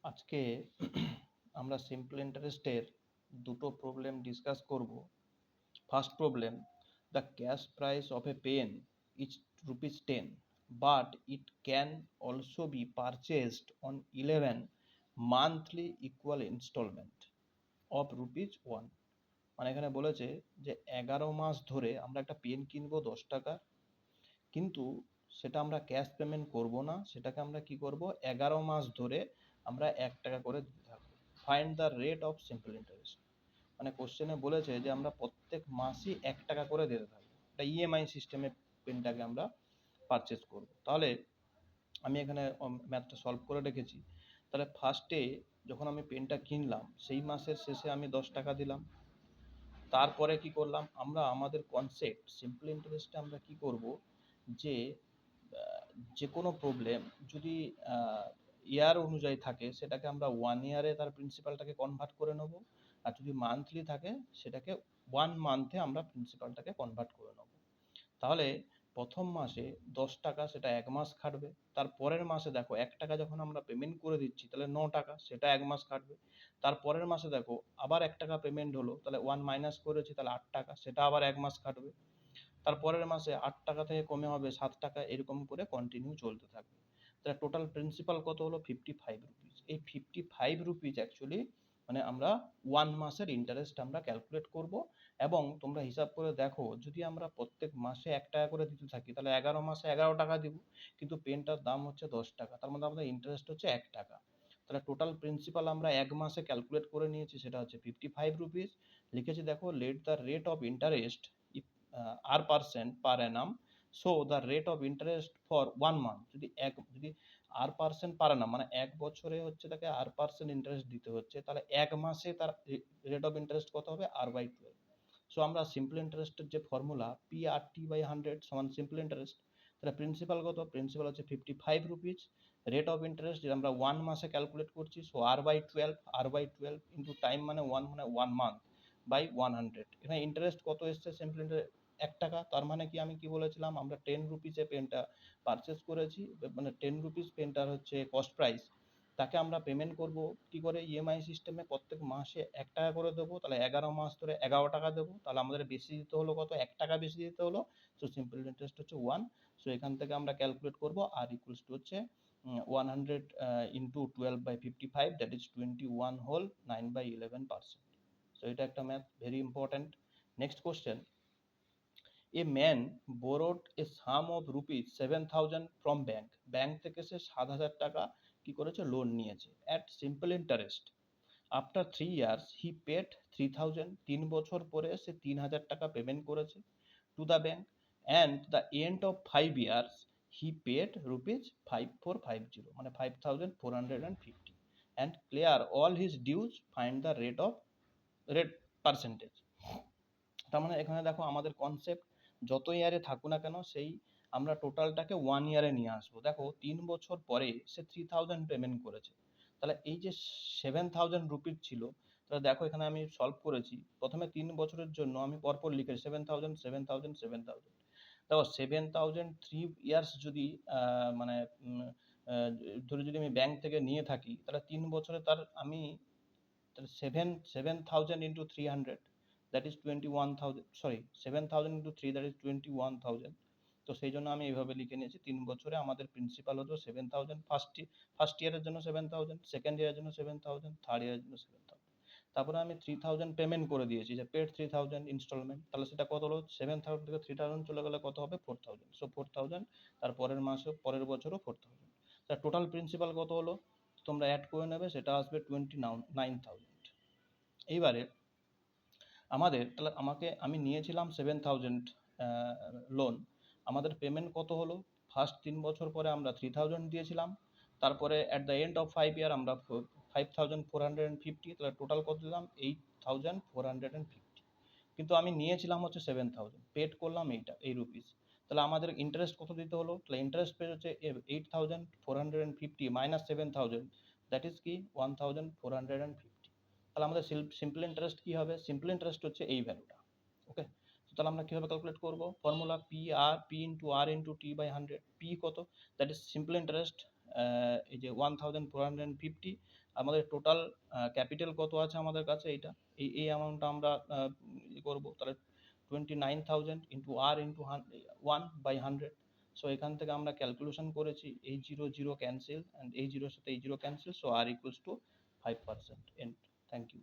আজকে আমরা সিম্পল ইন্টারেস্টের দুটো প্রবলেম ডিসকাস করব। First problem, the cash price of a pen is ₹10, but it can also be purchased on 11 monthly equal instalment of ₹1। মানে এখানে বলেছে যে 11 মাস ধরে আমরা একটা পেন কিনবো 10 টাকা, কিন্তু সেটা আমরা ক্যাশ পেমেন্ট করব না, সেটাকে আমরা কি করব, 11 মাস ধরে আমরা 1 টাকা করে দিতে থাকবো। Find the rate of simple interest. মানে কোশ্চেনে বলেছে যে আমরা প্রত্যেক মাসই 1 টাকা করে দিতে থাকবো, একটা ইএমআই সিস্টেমে পেনটাকে আমরা পারচেস করব। তাহলে আমি এখানে ম্যাথটা সলভ করে রেখেছি। তাহলে ফার্স্টে যখন আমি পেনটা কিনলাম সেই মাসের শেষে আমি 10 টাকা দিলাম। তারপরে কি করলাম, আমরা আমাদের কনসেপ্ট সিম্পল ইন্টারেস্টে আমরা কি করব, যে যে কোনো প্রবলেম যদি ইয়ার অনুযায়ী থাকে সেটাকে আমরা 1 ইয়ারে তার প্রিন্সিপালটাকে কনভার্ট করে নেব, আর যদি মান্থলি থাকে সেটাকে 1 মান্থে আমরা প্রিন্সিপালটাকে কনভার্ট করে নেব। তাহলে প্রথম মাসে 10 টাকা, সেটা 1 মাস খাটবে। তার পরের মাসে দেখো 1 টাকা যখন আমরা পেমেন্ট করে দিচ্ছি, তাহলে 9 টাকা, সেটা 1 মাস খাটবে। তার পরের মাসে দেখো আবার 1 টাকা পেমেন্ট হলো, তাহলে 1 মাইনাস করেছি, তাহলে 8 টাকা, সেটা আবার 1 মাস খাটবে। তার পরের মাসে 8 টাকা থেকে কমে হবে 7 টাকা, এরকম করে কন্টিনিউ চলতে থাকবে। তাহলে টোটাল প্রিন্সিপাল কত হলো, ₹55। এই ₹55 অ্যাকচুয়ালি মানে আমরা 1 মাসের ইন্টারেস্ট আমরা ক্যালকুলেট করব। এবং তোমরা হিসাব করে দেখো, যদি আমরা প্রত্যেক মাসে 1 টাকা করে দিতে থাকি, তাহলে 11 মাসে 11 টাকা দিব, কিন্তু পেনটার দাম হচ্ছে 10 টাকা, তার মধ্যে আমাদের ইন্টারেস্ট হচ্ছে 1 টাকা। তাহলে টোটাল প্রিন্সিপাল আমরা 1 মাসে ক্যালকুলেট করে নিয়েছি, সেটা হচ্ছে ₹55। লিখেছি দেখো, let the rate of interest r% per annum, so the rate of interest for 1 month, যদি r% per annum মানে 1 বছরে হচ্ছে তাকে r% ইন্টারেস্ট দিতে হচ্ছে, তাহলে 1 মাসে তার রেট অফ ইন্টারেস্ট কত হবে, r/12। সো আমরা সিম্পল ইন্টারেস্টের যে ফর্মুলা PRT/100 সমান সিম্পল ইন্টারেস্ট, তাহলে প্রিন্সিপাল কত, প্রিন্সিপাল হচ্ছে ₹55, রেট অফ ইন্টারেস্ট যেটা আমরা 1 মাসে ক্যালকুলেট করছি, সো r/12 ইন্টু টাইম মানে 1 মান্থ বাই 100। এখানে ইন্টারেস্ট কত এসছে, সিম্পল ইন্টারেস্ট 1 টাকা। তার মানে কি, আমি কি বলেছিলাম, আমরা ₹10 পেনটা পারচেস করেছি, মানে ₹10 পেনটার হচ্ছে কস্ট প্রাইস, তাকে আমরা পেমেন্ট করব কি করে, ইএমআই সিস্টেমে প্রত্যেক মাসে 1 টাকা করে দেবো। তাহলে 11 মাস ধরে 11 টাকা দেবো, তাহলে আমাদের বেশি দিতে হলো কত, 1 টাকা বেশি দিতে হলো। সো সিম্পল ইন্টারেস্ট হচ্ছে 1। সো এখান থেকে আমরা ক্যালকুলেট করব আর ইকুয়ালস টু হচ্ছে 100 into 12/55, that is 21 whole 9/11%। So এটা একটা math, very important. Next question, a man borrowed a sum of ₹7,000 from bank. Bank থেকে সে 7,000 টাকা কি করেছে, লোন নিয়েছে at simple interest. After 3 years he paid 3,000, 3 বছর পরে সে 3,000 টাকা পেমেন্ট করেছে to the bank, and the end of 5 years he paid ₹5450, মানে 5,450, and clear all his dues, find the rate percentage. তার মানে এখানে দেখো আমাদের কনসেপ্ট, যত ইয়ারে থাকুক না কেন সেই আমরা টোটালটাকে 1 ইয়ারে নিয়ে আসবো। দেখো 3 বছর পরে সে 3,000 পেমেন্ট করেছে, তাহলে এই যে ₹7,000 ছিল, তাহলে দেখো এখানে আমি সলভ করেছি, প্রথমে 3 বছরের জন্য আমি পরপর লিখেছি 7,000 7,000 7,000। দেখো 7,000 3 ইয়ার্স যদি মানে ধরে যদি আমি ব্যাংক থেকে নিয়ে থাকি, তাহলে 3 বছরে তার আমি, তাহলে seven thousand into 300, that is 21,000, sorry 7,000 into 3, that is 21,000। তো সেই জন্য আমি এইভাবে লিখে নিয়েছি, 3 বছরে আমাদের প্রিন্সিপাল হতো 7,000, ফার্স্ট ইয়ারের জন্য 7,000, সেকেন্ড ইয়ারের জন্য 7,000, থার্ড ইয়ারের জন্য 7,000। তারপরে আমি 3,000 পেমেন্ট করে দিয়েছি, যে পেড 3,000 ইনস্টলমেন্ট, তাহলে সেটা কত হলো, 7,000 থেকে 3,000 চলে গেলে কত হবে, 4,000। সো 4,000, তার পরের মাসে পরের বছরও 4,000। তা টোটাল প্রিন্সিপাল কত হলো, তোমরা অ্যাড করে নেবে, সেটা আসবে 29,000। এইবারে আমাদের, তাহলে আমি নিয়েছিলাম 7,000 লোন, আমাদের পেমেন্ট কত হলো, ফার্স্ট 3 বছর পরে আমরা 3,000 দিয়েছিলাম, তারপরে অ্যাট দ্য এন্ড অফ 5 ইয়ার আমরা 5,450, তাহলে টোটাল কত দিলাম, 8,450। কিন্তু আমি নিয়েছিলাম হচ্ছে 7,000, পেড করলাম এই রুপিস। তাহলে আমাদের ইন্টারেস্ট কত দিতে হলো, তাহলে ইন্টারেস্ট পেড হচ্ছে 8,450 মাইনাস 7,000, দ্যাট ইজ কি 1,450। তাহলে আমাদের সিম্পল ইন্টারেস্ট কি হবে, সিম্পল ইন্টারেস্ট হচ্ছে এই ভ্যালুটা। ওকে, তাহলে আমরা কিভাবে ক্যালকুলেট করব, formula P into R into T by 100। P কত, দ্যাট ইজ সিম্পল ইন্টারেস্ট, এই যে 1450, আমাদের টোটাল ক্যাপিটাল কত আছে আমাদের কাছে, এইটা এই অ্যামাউন্টটা আমরা করবো, তাহলে 29,000 ইন্টু আর ইন্টু 1/100। সো এখান থেকে আমরা ক্যালকুলেশন করেছি, এই জিরো জিরো ক্যান্সেল, অ্যান্ড এই জিরোর সাথে এই zero cancel, so R equals to 5%। And thank you.